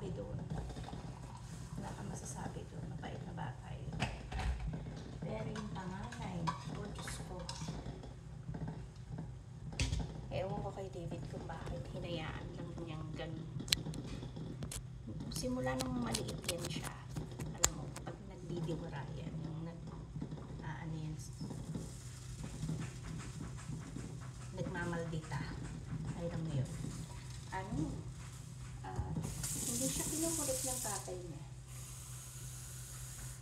masasabi doon. Wala kang masasabi doon. Mabait na bata yun. Pero yung panganay, oh Diyos ko. Ewan ko kay David kung bakit hinayaan lang niyang ganun. Simula nung maliit yan siya, alam mo, pag nagdidiwara yan, yung ano yan, nagmamaldita. Alam mo yun. Hindi siya kinukulit ng tatay niya.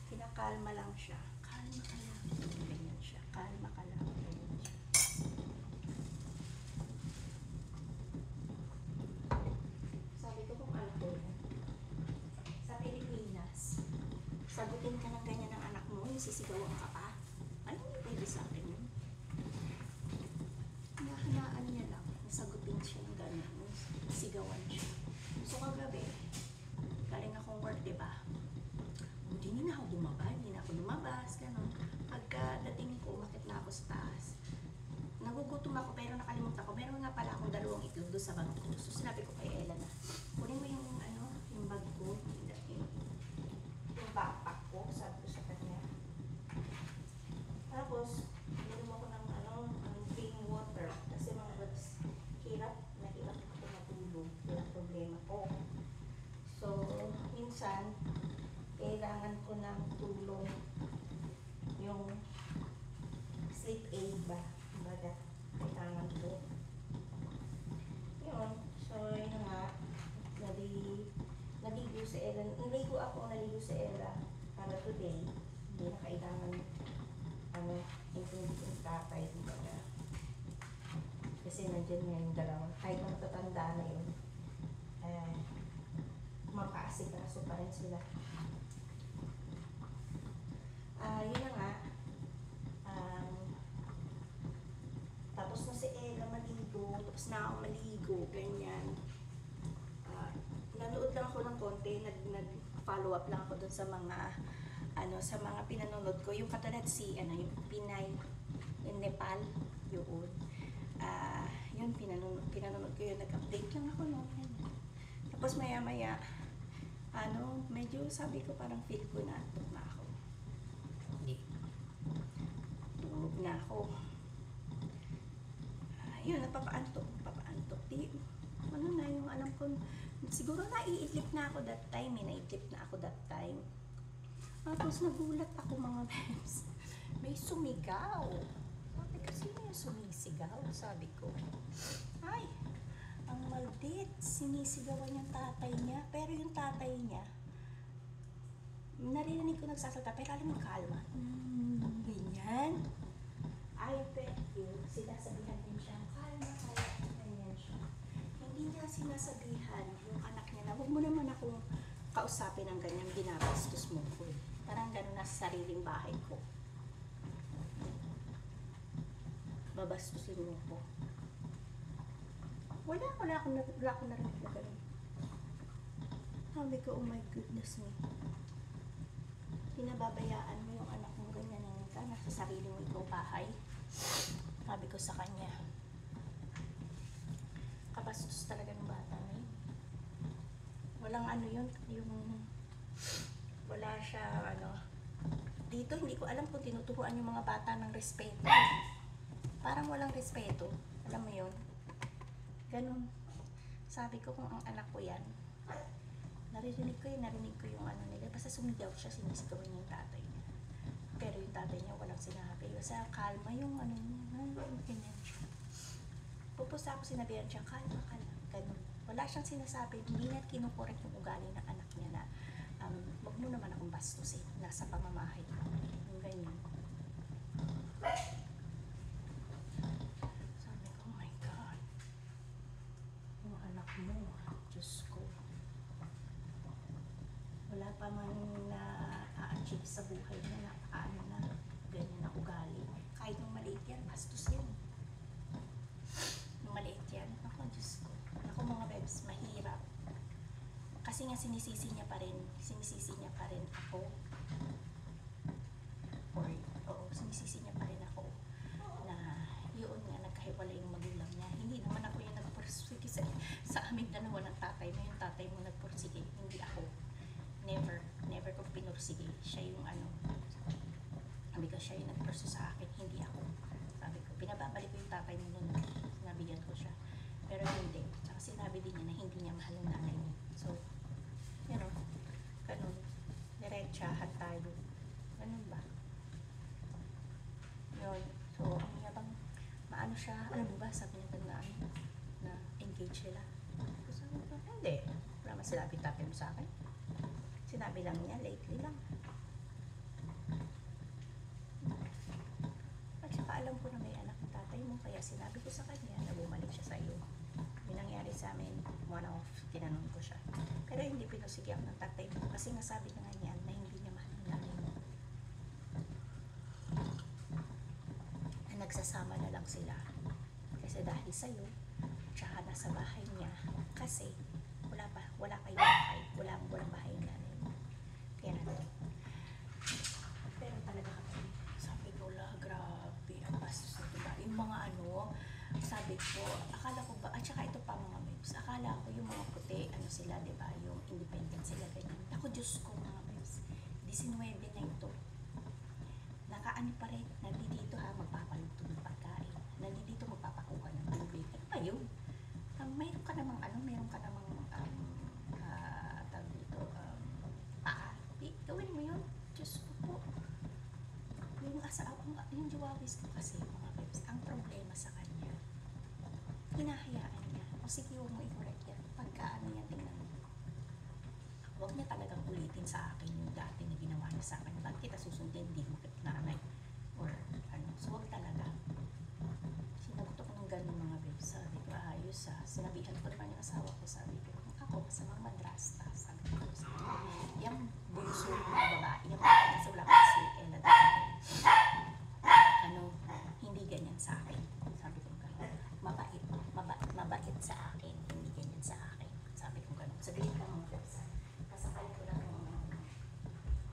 Kinakalma lang siya. Kalma ka lang. Ganyan siya. Kalma ka lang. Ganyan siya. Sabi ko kung ano po yan. Sa Pilipinas, sagutin ka ng ganyan ng anak mo, yung sisigawan ka pa. Ano yung pwede sa akin yun? Hinahanaan niya lang. Nasagutin siya ng ganyan. Sigawan siya. So kagabi, galing akong work, diba? Hindi na ako lumabas, gano'n. Pagkadating ko, umakit na ako sa taas. Nagugutom ako, pero nakalimutan ko. Meron nga pala akong 2 itlog doon sa bangko. So sinabi ko kay Ella na, kunin mo yung bag ko, yung backpack ko, sabi ko sa kanya. Tapos, ininom ako ng plain water, kasi mga bags, hirap ako matulog. Yun ang problema ko. So, minsan, kailangan ko ng tulong yung sleep aid ba? Baga, kailangan ko. Yun. So, yun nga. Naligo sa Ella. Naligo sa Ella para today. Hindi na kailangan intindi yung tatay. Baga. Kasi nandiyan nga yung dalawa. Kahit matatanda na yun. Makaasikaso pa rin sila. Yun na nga. Tapos na si Ella maligo, tapos na ako maligo, ganyan. Nanood lang ako ng konti, nag-follow up lang ako dun sa mga pinanonood ko. Yung katulad yung Pinay in Nepal, yun. Yun, pinanonood ko yun, nag-update lang ako noon. Tapos maya-maya, medyo sabi ko parang feel ko na antok na ako. Tulog na ako. Yun, napapaantok. Na yung alam ko, siguro naiitlip na ako that time. Tapos nagulat ako mga bebs. May sumigaw. Sabi kasi yung sumisigaw, sabi ko. Ay, ang maldit, sinisigawan yung tatay niya. Pero yung tatay niya, narinig ko nagsasalta, pero alam mo, kalma. Ganyan. I bet you, sinasabihan din siya, kalma, ganyan siya. Hindi niya sinasabihan yung anak niya na, huwag mo naman akong kausapin ng ganyan, binabastos mo ko. Parang gano'n na sa sariling bahay ko. Babastusin mo ko. Wala akong narinig na gano'n. Sabi ko, oh my goodness me. Pinababayaan mo yung anak mo ganyan ka, nasa sarili mo ikaw bahay. Sabi ko sa kanya, kabastos talaga ng bata na yun. Walang yun, wala siya, dito hindi ko alam kung tinuturuan yung mga bata ng respeto. Parang walang respeto, alam mo yun. Ganun. Sabi ko kung ang anak ko yan, narinig ko yung nila. Basta sumigaw siya, sinisigawan niya yung tatay niya. Pero yung tatay niya walang sinabi. Basta kalma yung ganyan siya. Pupusta ako, sinabihan siya, kalma ka lang. Ganun. Wala siyang sinasabi. Hindi niya kinukorek yung ugali ng anak niya na wag mo naman akong bastusin. Nasa pamamahay ko. Yung ganyan. Sabi ko, oh my God. Yung anak mo, Diyos ko. Wala pa man na-achieve sa buhay niya na ganyan na ugali. Kahit nung maliit yan, bastos yan. Nung maliit yan, ako Diyos ko. Ako mga bebs, mahirap. Kasi nga sinisisi niya pa rin ako. Sinisisi niya pa rin ako na yun nga, nagkahiwalay yung magulang niya. Hindi naman ako yung nagpursige sa aming dalawa ng tatay mo, yung tatay mo nagpursige, hindi ako. Never ko pinursige. Siya yung ano, sabi ko, siya yung nagpurso sa akin, hindi ako. Sabi ko, pinababalik ko yung tatay mo noon, sinabihan ko siya. Pero hindi. Tsaka sinabi din niya na hindi niya mahal ang nanay niya. So, you know, ganun. Diretsahan tayo. Ganun ba? Yun. So, ang niya bang, maano siya, alam mo ba, sabi niya na, na engage sila. So, sabi ko, hindi. Wala man sinabi tatay mo sa akin. Sinabi lang niya, lately lang. At saka alam ko na may anak ng tatay mo, kaya sinabi ko sa kanya na bumalik siya sa iyo. Yung nangyari sa amin, one off, tinanong ko siya. Pero hindi pinusigyan ng tatay mo, kasi nasabi na nga niya na hindi niya mahal ang nanay mo. Na nagsasama na lang sila. Kasi dahil sa iyo, tsaka nasa bahay niya, kasi wala kayong bahay, walang bahay ng nanay mo. Kaya natin. Pero talaga kami, sabi ko, grabe, ang bastos na diba? Yung mga ano, sabi ko, akala ko ba, at saka ito pa mga memes, akala ko yung mga puti, ano sila, diba, yung independent sila, ganyan. Ako, Diyos ko, mga memes, 19 na ito. Nakaano pa rin, nandito ha, magpapaluto ng pagkain, nandito magpapakuha ng tubig. Ano ba yun? Mayroon ka namang, tawag dito, paa. Gawin mo yun. Diyos ko po. Yung Joawis ko kasi, mga babes, ang problema sa kanya, hinahayaan niya. O sige, huwag mo i-correct yan. Pagka ano yan, tingnan mo. Huwag niya talagang ulitin sa akin yung dati na ginawa niya sa akin. Bakit kita susundin, hindi mo nanay? Or ano. So, huwag talaga. Sinagot ako ng ganun, mga babes. Sabi ko, ayos ah. Sinabihan ko naman yung asawa ko. Sabi ko, ako, masamang madrasta. Sabi ko, yung bunso ng babae, yung nasa wala kasi, hindi ganyan sa akin. Sabi ko gano'n. Mabait sa akin, hindi ganyan sa akin. Sabi ko gano'n. Sabihin ko mga website. Kasakal ko lang ng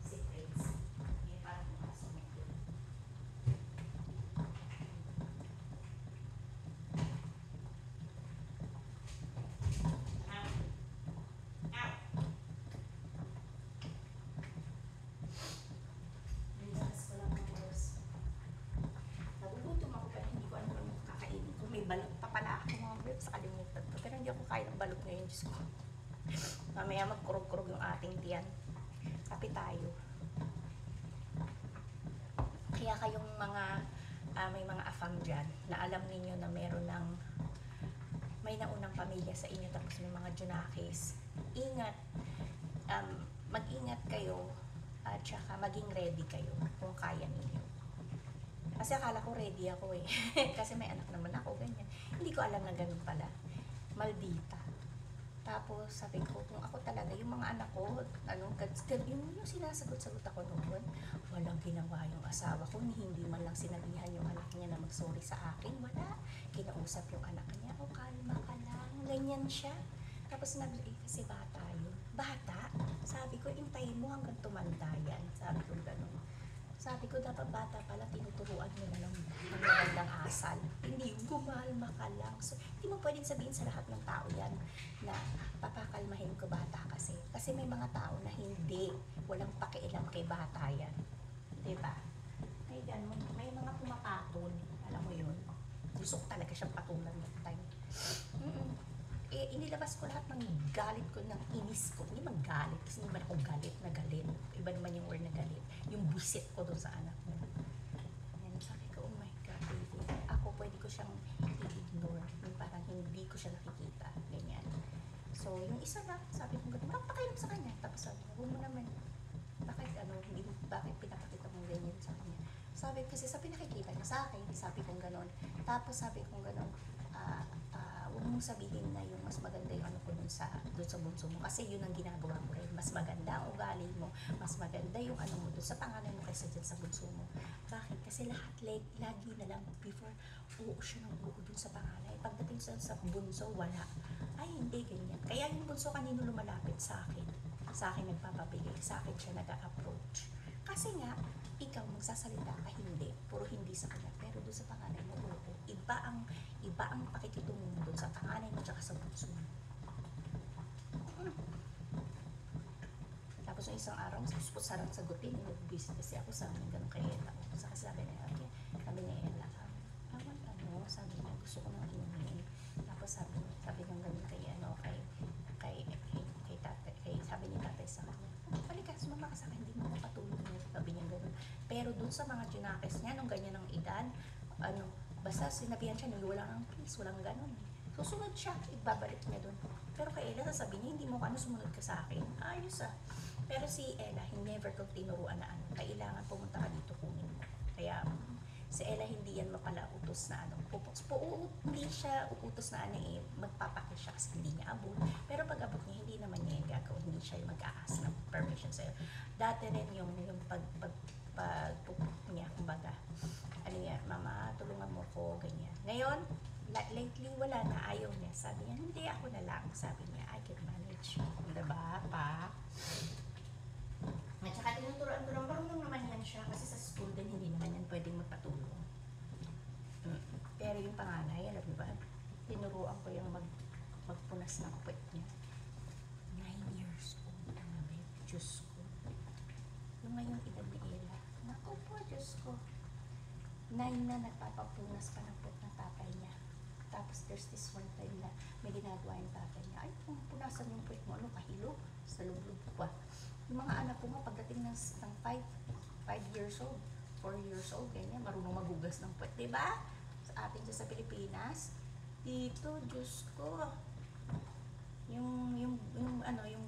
secrets. Hindi parang mga sumikot. Balot pa pala ako mga webs, nakalimutan ko. Pero hindi ako kaya ng balot ngayon, Diyos ko. Mamaya magkurog-kurog yung ating tiyan. Kape tayo. Kaya kayong mga, may mga afam dyan, na alam ninyo na may naunang pamilya sa inyo, tapos may mga junakis. Ingat. Mag-ingat kayo, at saka maging ready kayo kung kaya ninyo. Kasi akala ko ready ako eh. Kasi may anak naman ako, ganyan. Hindi ko alam na ganun pala. Maldita. Tapos sabi ko, kung ako talaga, yung mga anak ko, yung sinasagot-sagot ako noon, walang ginawa yung asawa ko, hindi man lang sinabihan yung anak niya na mag-sorry sa akin, wala. Kinausap yung anak niya, kalma ka lang, ganyan siya. Tapos kasi bata yun. Bata? Sabi ko, intayin mo hanggang tumanda yan. Sabi ko gano'n. Sabi ko, dapat bata pala, tinuturuan mo na lang ng magandang asal. Hindi yung gumalma ka lang. So, hindi mo pwedeng sabihin sa lahat ng tao yan na papakalmahin ko bata kasi. Kasi may mga tao na hindi. Walang pakialam kay bata yan. Diba? May ganun. May mga pumapatol. Alam mo yun? Gusto ko talaga siyang patulan ng time. Inilabas ko lahat ng galit ko, ng inis ko. Hindi magalit, kasi hindi man ako galit na galit. Iba naman yung word na galit. Yung busit ko doon sa anak mo. Yan, sabi ko, oh my God, baby. Ako, pwede ko siyang i-ignore. Yung parang hindi ko siya nakikita. Ganyan. So, yung isa na, sabi ko, magpapakailam sa kanya. Tapos sabi ko, huwag mo naman. Bakit pinapakita mong ganyan sa kanya? Sabi ko, kasi sa pinakikita niya sa akin, sabi kong ganon. Tapos sabi kong ganon, huwag mong sabihin na yung mas maganda yung ano ko doon sa bunso mo, kasi yun ang ginagawa mo rin. Mas maganda ang ugali mo, mas maganda yung ano mo doon sa pangalan mo kaysa dyan sa bunso mo. Bakit? Kasi lagi na lang before, oo siya ng oo doon sa pangalan. Pagdating sa bunso, wala. Ay, hindi ganyan. Kaya yung bunso kanino lumalapit sa akin. Sa akin nagpapabigay, sa akin siya nag-a-approach. Kasi nga, ikaw magsasalita ka hindi, puro hindi sa kanya, pero doon sa pangalan mo, oo. Iba ang pakikitungo mo doon sa pangalan mo tsaka sa bunso mo. Tapos yung isang araw, gusto ko sarang sagutin. Nag-visit kasi ako sa amin, ganun kay Ella. Sa kasi sabi niya, okay, sabi niya Ella, sabi niya, gusto ko nang inumin. Tapos sabi niya ganun kay, sabi ni tatay sa kanya, halika, sumama ka sa akin, hindi mo napatulog niya. Sabi niya ganun. Pero dun sa mga junakes niya, nung ganyan ang edad, basta sinabihan siya, wala nang peace, walang ganun. Susunod siya, ibabalik niya dun. Pero kay Ella, sasabihin niya, hindi mo sumunod ka sa akin. Ayos ah. Pero si Ella, never kong tinuruan na kailangan pumunta ka dito, kunin mo. Kaya, si Ella hindi yan mapalautos na hindi siya uutos na magpapaki siya kasi hindi niya abot. Pero pag abot niya, hindi naman niya yung gagawin, hindi siya yung mag-a-ask ng permission sa'yo. Dati rin yung pagpupuk niya, kumbaga, mama, tulungan mo ko, ganyan. Ngayon, lately, wala na, ayaw niya. Sabi niya, hindi, ako na lang. Sabi niya, I can manage. Diba, pa? At saka tinuturuan ko lang, marunong naman yan siya kasi sa school din hindi naman yan pwedeng magpatulong. Pero yung panganay, alam mo ba, tinuruan ko yung magpunas ng puwet niya. 9 years old na namin, Diyos ko. Yung ngayong edad ni Ella, naku po, Diyos ko. 9 na nagpapapunas pa ng puwet ng tatay niya. Tapos there's this one time na may ginagawa yung tatay niya, ay, kung punasan yung puwet mo, kahilo, sa lublob pa. Yung mga anak ko nga, pagdating ng 5 years old, 4 years old, ganyan, marunong magugas ng puwet, diba? Sa atin sa Pilipinas, dito, Diyos ko, yung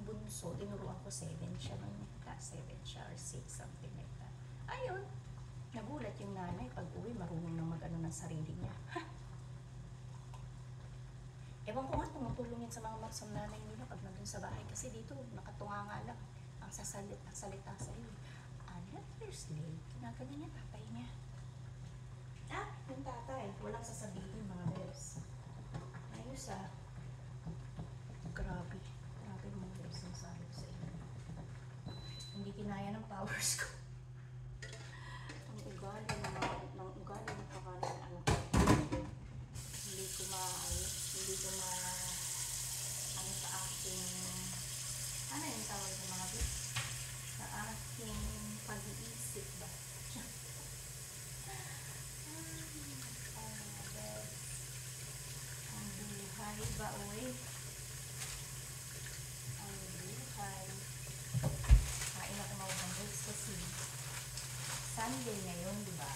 bunso, tinuruan ko 7 siya, class 7 siya, or 6, something like that. Ayun, nagulat yung nanay, pag uwi, marunong na ng sarili niya. Ewan ko nga, tumutulong yan sa mga nanay nila pag nandun sa bahay, kasi dito, nakatunga nga lang. Ang salita sa'yo. Years late, kinagano niya tatay niya. Yung tatay, walang sasabihin mga bebs. Ayos grabe mga bebs ang sabi ko sa inyo. Hindi kinaya ng powers ko. Ang ugali ng pakanin ng anak ko. Hindi ko sa aking, ano yung tawag ng mga bebs? Sa aking pag-iisip ba? Ang buhay ba, oy? Ang buhay. Kain ako mga bebs kasi Sunday ngayon, di ba?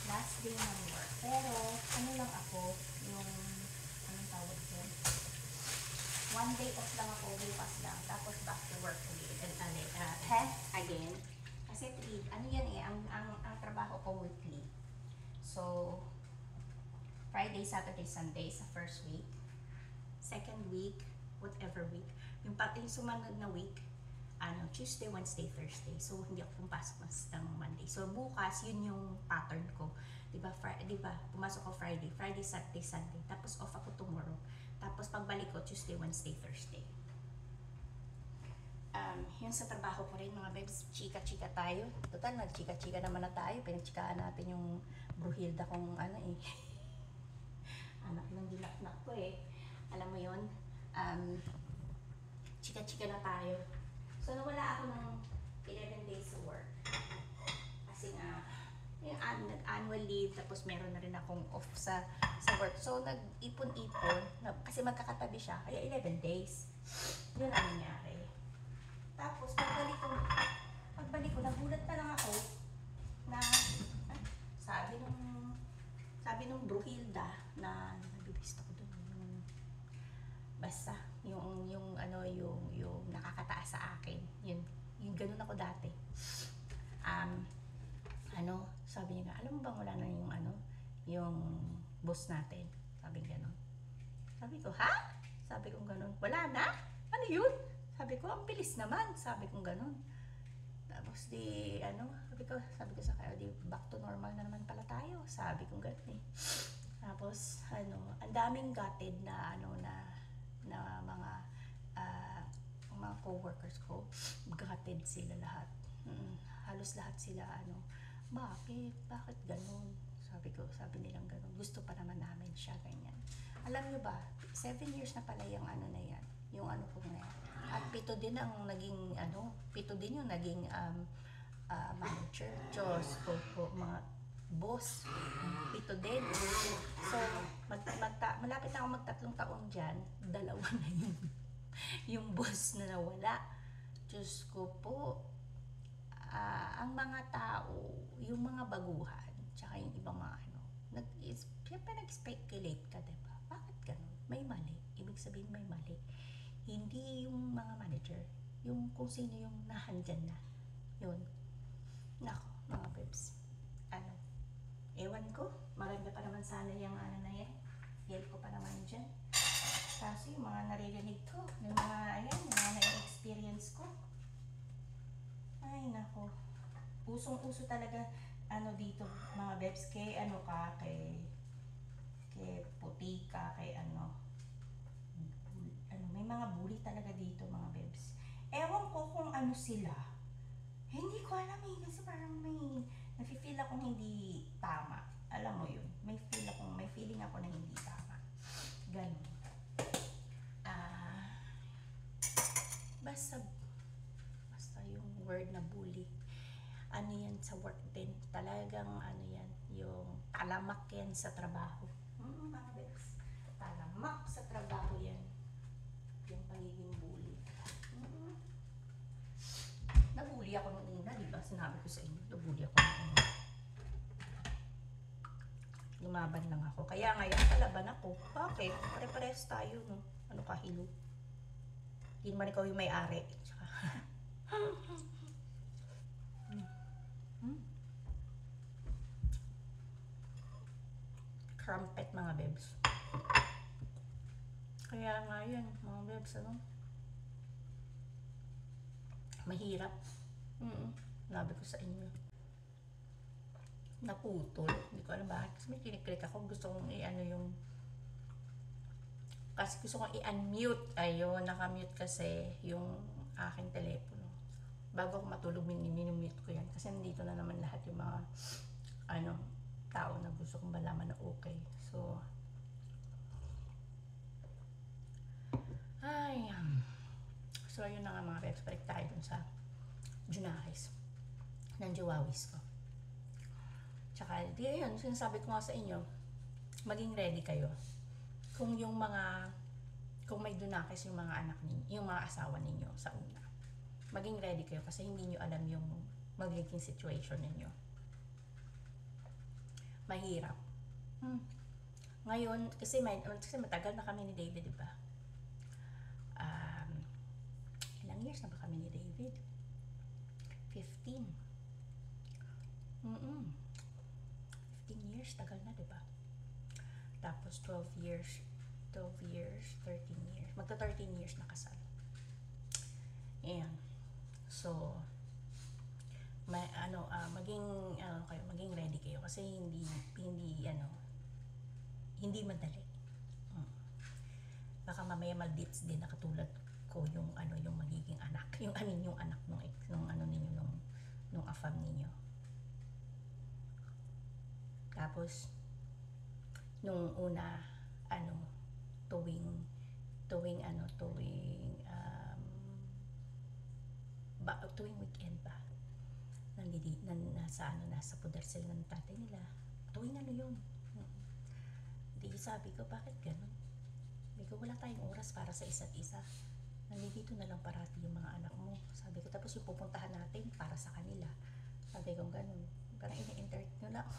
Last day ng work. Pero, ano lang ako, yung, anong tawag dyan? 1 day off lang ako, bukas lang. Tapos back to work ulit. Again. Kasi ano yan ang trabaho ko weekly. So, Friday, Saturday, Sunday sa first week. Second week, whatever week. Yung sumunod na week, Tuesday, Wednesday, Thursday. So, hindi ako pumasok ng Monday. So, bukas, yun yung pattern ko. Diba, pumasok ko Friday, Saturday, Sunday. Tapos, off ako tomorrow. Tapos, pagbalik ko, Tuesday, Wednesday, Thursday. Yun sa trabaho ko rin, mga bebs, chika-chika tayo. Total, nag-chika-chika naman na tayo. Pinagchikaan natin yung Bruhilda kong anak ng dilaknak ko Alam mo yun? Chika-chika na tayo. So, nawala ako ng 11 days sa work. Kasi nga, yung nag-annual leave, tapos meron na rin akong off sa work. So, nag-ipon-ipon, kasi magkakatabi siya, kaya 11 days. Yun ang nangyari. Tapos, pagbalik ko, nagulat na lang ako na, sabi nung Bruhilda, na nabibista ko doon, basta, yung nakakataas sa akin. Yung ganun ako dati. Sabi niya nga, alam mo bang wala na yung boss natin? Sabi ganun. Sabi ko, ha? Sabi ko ganun, wala na? Ano yun? Sabi ko, ang bilis naman. Sabi ko ganun. Tapos sabi ko sa kaya, back to normal na naman pala tayo. Sabi ko ganun Tapos, ang daming gutted na mga co-workers ko, gutted sila lahat. Halos lahat sila, bakit ganun? Sabi nilang ganun. Gusto pa naman namin siya, ganyan. Alam nyo ba, 7 years na pala yung na yan. Yung ko na yan. At pito din ang naging, pito din yung naging manager. Diyos ko po, mga boss, pito din. So, malapit na ako magtatlong taon dyan, dalawa na yung boss na nawala. Diyos ko po, ang mga tao, yung mga baguhan, tsaka yung ibang mga siyempre nag-speculate ka, diba? Bakit ganun? May mali. Ibig sabihin may mali. Hindi yung mga manager, yung kung sino yung nahandyan na. Yun. Nako, mga babes. Ewan ko, maganda pa naman sana yung na yan. Feel ko pa naman dyan. Kaso yung mga naririnig ko, yung mga, yung mga na-experience ko. Ay, nako. Usong-uso talaga, dito, mga babes, kay puti ka, kay may mga bully talaga dito, mga babes. Ewan ko kung ano sila. Hindi ko alam kasi parang nafe-feel akong hindi tama. Alam mo yun, may feeling ako na hindi tama. Ganun. Basta yung word na bully. Yan sa work din. Talagang yan, yung talamak yan sa trabaho. Mga babes. Talamak sa trabaho yan. Yung pagiging bully. Nabully ako nung una, di ba? Sinabi ko sa inyo, nabully ako nung una. Lumaban lang ako. Kaya ngayon, palaban ako. Bakit? Pare-pares tayo, no? Ano kahilo? Hindi naman ikaw yung may-ari. Crumpet, mga bebs. Kaya nga yan, mga bebs, mahirap. Sabi ko sa inyo. Naputol. Hindi ko alam bakit. Kasi may kiniklik ako. Gusto kong kasi gusto kong i-unmute. Ayun, nakamute kasi yung aking telepono. Bago ako matulog, minumute ko yan. Kasi nandito na naman lahat yung mga tao na gusto kong malaman na okay. So, so yun na nga, mga peps. Balik tayo dun sa Junakis ng Jawawis ko. Tsaka, yun, sinasabi ko nga sa inyo, maging ready kayo. Kung may Junakis yung mga anak ninyo, yung mga asawa ninyo sa una. Maging ready kayo kasi hindi nyo alam yung magiging situation ninyo. Mahirap. Ngayon, kasi matagal na kami ni David, diba? Ilang years na ba kami ni David? 15. 15 years, tagal na, diba? Tapos 12 years, 13 years. Magta 13 years na kasal. Ayan. So, maging ready kayo kasi hindi madali. Baka mamaya mag-dates din na katulad ko yung magiging anak, yung anak nung afam ninyo. Tapos nung una tuwing weekend ba, nasa puder sila ng tatay nila. Tuwing yun. Di sabi ko, bakit ganun? Sabi ko, wala tayong oras para sa isa't isa. Nandito na lang parati yung mga anak mo. Sabi ko, tapos yung pupuntahan natin para sa kanila. Sabi ko, ganun. Parang ini-interact nyo lang.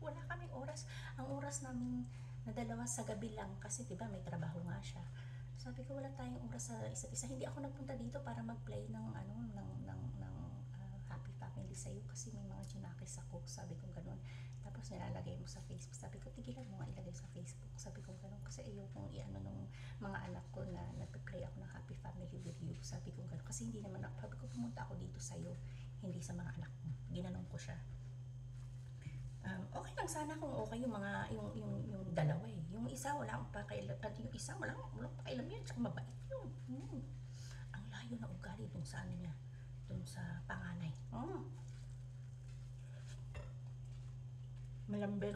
Wala kaming oras. Ang oras namin na dalawa sa gabi lang kasi diba may trabaho nga siya. Sabi ko, wala tayong oras sa isa't isa. Hindi ako nagpunta dito para mag-play ng happy family sa'yo kasi may mga Junakis ako. Sabi ko ganun. Tapos nilalagay mo sa Facebook. Sabi ko, tigilan mo nga ilagay sa Facebook. Sabi ko ganun. Kasi ayokong nung mga anak ko na nagpe-play ako ng happy family with you. Sabi ko ganun. Kasi hindi naman sabi ko, pumunta ako dito sa'yo. Hindi sa mga anak mo. Ginanong ko siya. Okay lang sana kung okay yung dalawa eh. Yung isa walang pakialam, at yung isa walang pakialam yan, tsaka mabait yun. Ang layo na ugali dun sa niya, dun sa panganay. Malambel.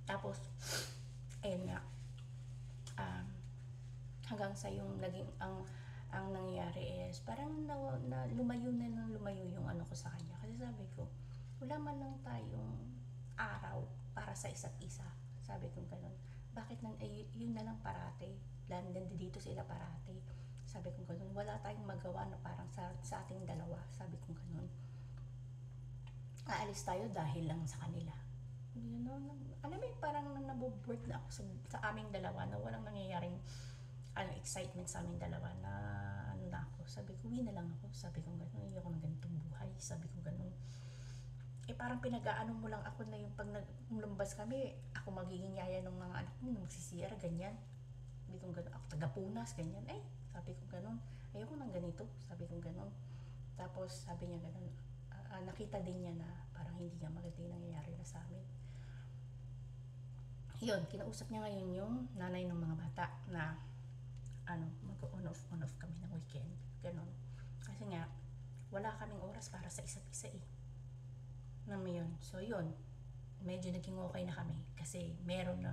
Tapos ayun nga, hanggang sa yung naging ang nangyayari is parang lumayo na ng lumayo yung ano ko sa kanya. Kasi sabi ko, wala man lang tayong araw para sa isa't isa. Sabi ko ganun. Bakit yun na lang parate? Nandito sila parate. Sabi ko ganun. Wala tayong magawa na parang sa ating dalawa. Sabi ko ganun. Aalis tayo dahil lang sa kanila. You know, alam mo parang naboboard na ako sa aming dalawa na walang nangyayaring excitement sa aming dalawa na ano na ako. Sabi ko, uwi na lang ako. Sabi ko gano'n, ayoko ng ganitong buhay. Sabi ko gano'n. Parang pinag-aano mo lang ako na yung pag lumabas kami, ako magiging yaya ng mga anak mo na magsisira, ganyan. Sabi ko gano'n, ako taga-Punas, ganyan. Sabi ko gano'n, ayoko ng ganito. Sabi ko gano'n. Tapos sabi niya gano'n, nakita din niya na parang hindi niya maganda yung nangyayari na sa amin. Yun, kinausap niya ngayon yung nanay ng mga bata na mag-on off kami ng weekend. Ganon. Kasi nga, wala kaming oras para sa isa't isa yun. So yun, medyo naging okay na kami. Kasi meron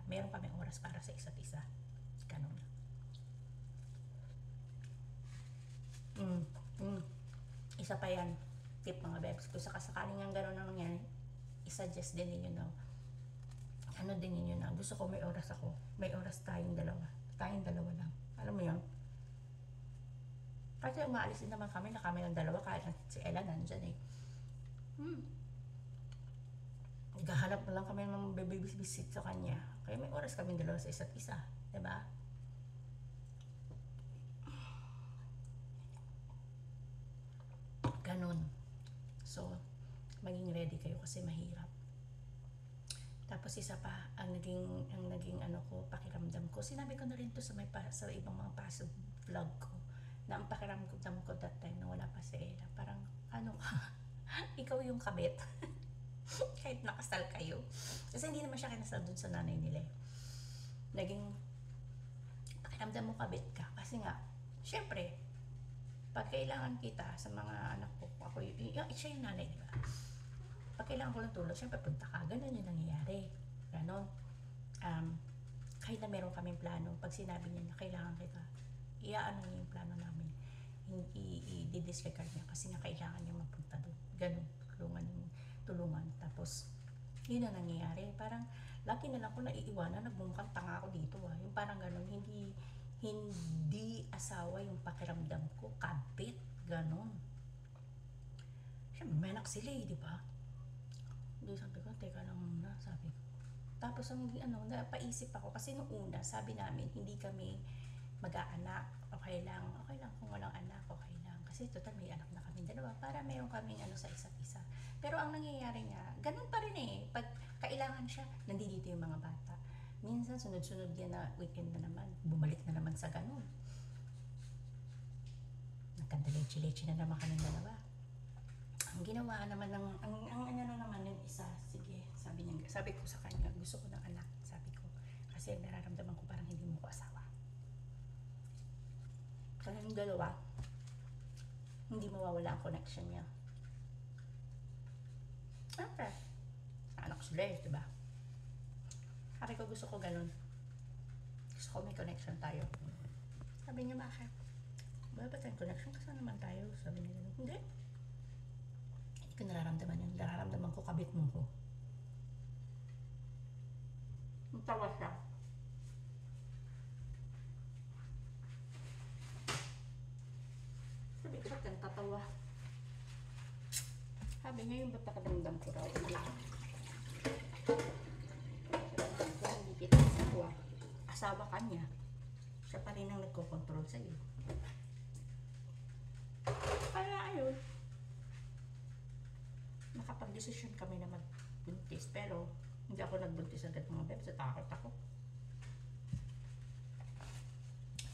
kaming oras para sa isa't isa. Ganon. Isa pa yan. Tip mga bebs. Kung sakasakaling ang gano'n na nangyari, isuggest din ninyo na din ninyo na gusto ko may oras ako. May oras tayong dalawa lang. Alam mo yun? Kasi umaalis din naman kami na kami ng dalawa kahit si Ella nandyan Naghahanap na lang kami ng babysit sa kanya. Kaya may oras kami dalawa sa isa't isa. Diba? Ganon. So, maging ready kayo kasi mahirap. Tapos isa pa, ang naging pakiramdam ko. Sinabi ko na rin to sa ibang mga past vlog ko na ang pakiramdam ko that time na wala pa si Ella. Parang ikaw yung kabit. Kahit nakasal kayo. Kasi hindi naman siya kinasal dun sa nanay nila. Naging pakiramdam mo kabit ka. Kasi nga, syempre, pag kailangan kita sa mga anak ko, siya yung nanay, di ba? Pag kailangan ko ng tulong, syempre punta ka. Ganun yung nangyayari. Ganon. Kahit na meron kaming plano, pag sinabi niya na kailangan kita, iaano niya yung plano namin. I-disregard niya kasi nga kailangan niya mapunta doon. Ganon. Tulungan. Tapos, yun ang nangyayari. Parang, lagi na lang ko naiiwanan, nagbumukhang tanga ako dito. Yung parang ganon, hindi asawa yung pakiramdam ko. Kabit. Ganon. Siyempre, may anak sila di ba? Hindi, sabi ko, teka lang muna, sabi ko. Tapos, napaisip ako, kasi nung una, sabi namin, hindi kami mag-aanak, okay lang kung walang anak, okay lang. Kasi total, may anak na kami dalawa, para meron kaming sa isa't isa. Pero ang nangyayari nga, ganun pa rin pag kailangan siya, nandito yung mga bata. Minsan, sunod-sunod yan na weekend na naman, bumalik na naman sa ganun. Nagkandaleche-leche na naman kami dalawa. Ang ginawa naman naman yung isa, sige, sabi ko sa kanya, gusto ko ng anak, sabi ko, kasi nararamdaman ko parang hindi mo ko asawa. Kasi yung dalawa, hindi mawawala ang connection niya. Okay. Anak sila diba? Sabi ko, gusto ko ganun. Gusto ko may connection tayo. Sabi niya, bakit? Ba tayong connection? Kasi naman tayo. Sabi niya, hindi ko nararamdaman yun. Nararamdaman ko kabit mo ko. Natawa siya. Sabi ko, ba't kang tatawa? Sabi niya, yung ba't nakaramdam ko raw? Hindi kita asawa. Asawa ka niya. Siya pa rin ang nagkocontrol sa'yo. Kaya ayun, nakapag-desisyon kami na magbuntis, pero hindi ako nagbuntis agad mga bebs, takot ako.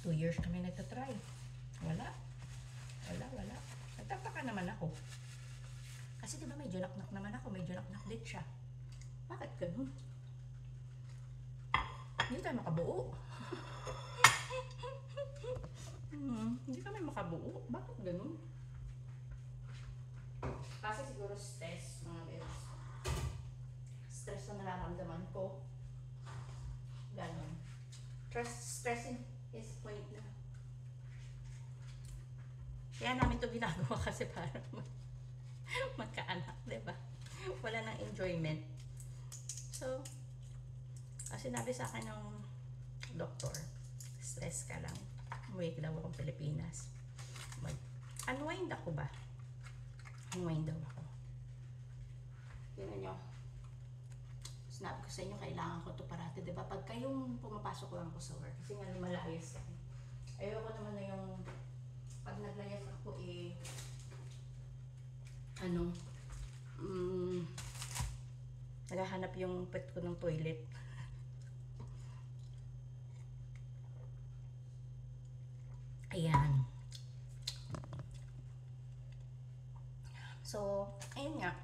2 years kami nagtatry. Wala. Nagtataka naman ako. Kasi diba medyo naknak naman ako, medyo naknak din siya. Bakit ganun? Hindi tayo makabuo. Hindi kami makabuo. Bakit ganun? Kasi siguro stress, mga bebs. Stress na nararamdaman ko. Ganon. Stress Is point na. Kaya namin to ginagawa kasi para magkaanak, diba? Wala nang enjoyment. So, sinabi sa akin ng doktor, stress ka lang. Umuwi daw akong Pilipinas. Unwind ako ba? Unwind daw ako. Tingnan nyo. Sinabi ko sa inyo, kailangan ko to parati, diba? Pag kayong pumapasok lang ako sa work, kasi nga lumalayas ako. Ayoko naman na yung pag naglayas ako naghahanap yung pet ko ng toilet. Ayan. So, ayun nga.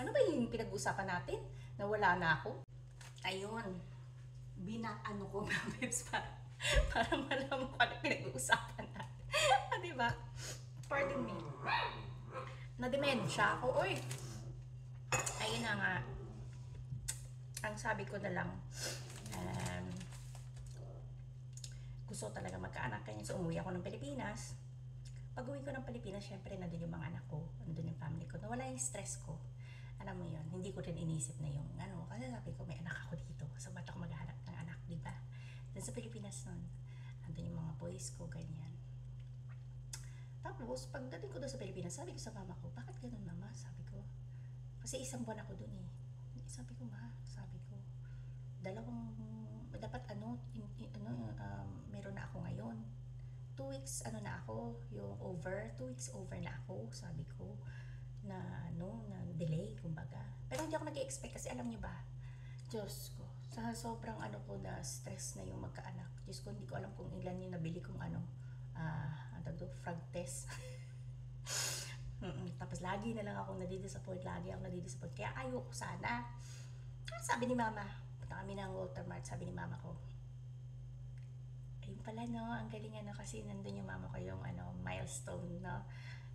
Ano ba yung pinag-usapan natin? Nawala na ako? Ayun. Binaano ko mga babes para malaman ko ano pinag-uusapan natin. Diba? Pardon me. Na-dementia ako. Uy! Ayun na nga. Ang sabi ko na lang, gusto talaga magkaanak kanya. So, umuwi ako ng Pilipinas. Pag uwi ko ng Pilipinas, syempre, nandun yung mga anak ko, nandun yung family ko. Nawala yung stress ko. Alam mo yun, hindi ko rin inisip na yung kasi sabi ko, may anak ako dito. So, ba't ako maghahanap ng anak, di ba? Then sa Pilipinas nun, nandun yung mga boys ko, ganyan. Tapos, pagdating ko doon sa Pilipinas, sabi ko sa mama ko, bakit ganun mama? Sabi ko, kasi isang buwan ako doon eh. Sabi ko, sabi ko, dapat meron na ako ngayon. 2 weeks, na ako, yung 2 weeks over na ako, sabi ko, na delay, kumbaga. Pero hindi ako nag-expect kasi alam niyo ba, Diyos ko, sa sobrang ko na stress na yung magkaanak. Diyos ko, hindi ko alam kung ilan yung nabili kong frog test. Tapos lagi na lang ako nadidisappoint, kaya ayoko sana. Sabi ni mama, punta kami ng Walter Mart, sabi ni mama ko, ayun pala ang galing kasi nandun yung mama ko, yung milestone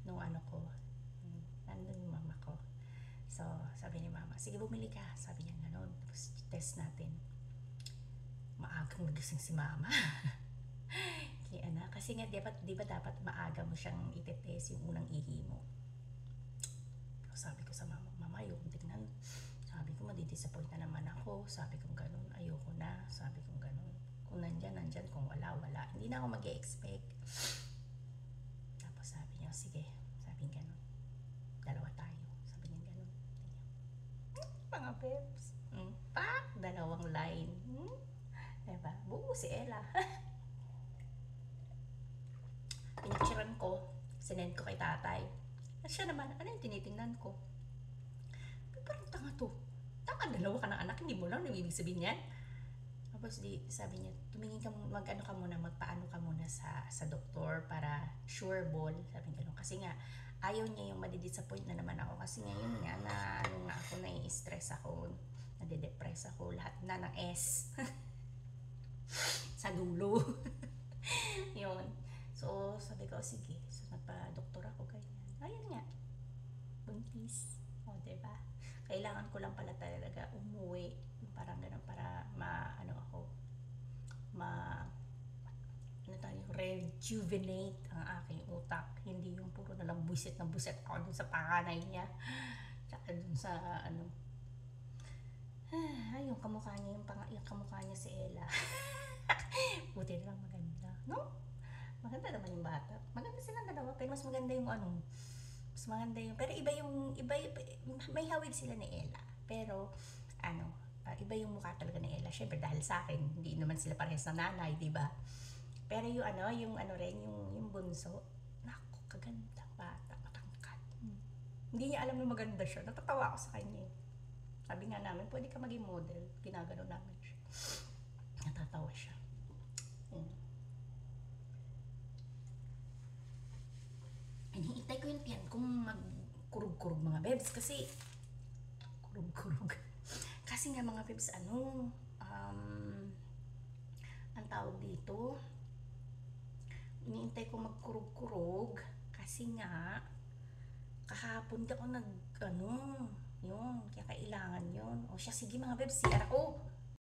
nung ko, nandun yung mama ko. So sabi ni mama, sige bumili ka, sabi niya gano'n, tapos test natin. Maagang nagising si mama. Kaya kasi nga di ba dapat maaga mo siyang itetest yung unang ihi mo. So, sabi ko sa mama, ayokong tignan. Sabi ko, madidisappoint na naman ako. Sabi ko gano'n, ayoko na. Sabi ko gano'n. Kung nandyan. Kung wala. Hindi na ako mag-e-expect. Tapos sabi niya, sige. Sabi niya gano'n. 2 tayo. Sabi niya gano'n. Mga peps. Pak! 2 line. Diba? Buo si Ella. Pinicturean ko. Sinend ko kay tatay. At siya naman, ano yung tinitingnan ko? Parang tanga to. Tanga, 2 ka ng anak, hindi mo lang ibig sabihin yan. Tapos sabi niya, tumingin ka, magpaano ka muna sa doktor para sure ball. Sabi niya, kasi nga, ayaw niya yung madidisappoint na naman ako. Kasi ngayon nga, ako nai-stress ako, nade-depress ako, lahat na ng S. Sa dulo. Yun. So, sabi ko, sige. So, nagpa-doktor ako, ganyan. Ayun nga. Buntis. O, diba? Kailangan ko lang pala talaga umuwi. Parang gano'n, para rejuvenate ang aking utak. Hindi yung puro nalang buset ako dun sa panganay niya. Tsaka dun sa yung kamukha niya, yung kamukha niya si Ella. Buti na lang maganda. No? Maganda naman yung bata. Maganda silang 2, pero mas maganda yung pero may hawig sila ni Ella. Pero, iba yung mukha talaga ni Ella. Syempre, dahil sa akin, hindi naman sila parehas ng nanay, di ba? Pero yung yung bunso, naku, kagandang bata, matangkad. Hindi niya alam na maganda siya. Natatawa ako sa kanya. Sabi nga namin, pwede ka maging model. Ginagano namin siya. Natatawa siya. Hinihintay ko yung tiyan kung magkurug-kurug mga bebs kasi kurug-kurug. Kasi nga mga bebs, ang tawag dito, hinihintay ko magkurug-kurug kasi nga kahapon di ako yun, kaya kailangan yun. O siya, sige mga bebs, CR. Oh,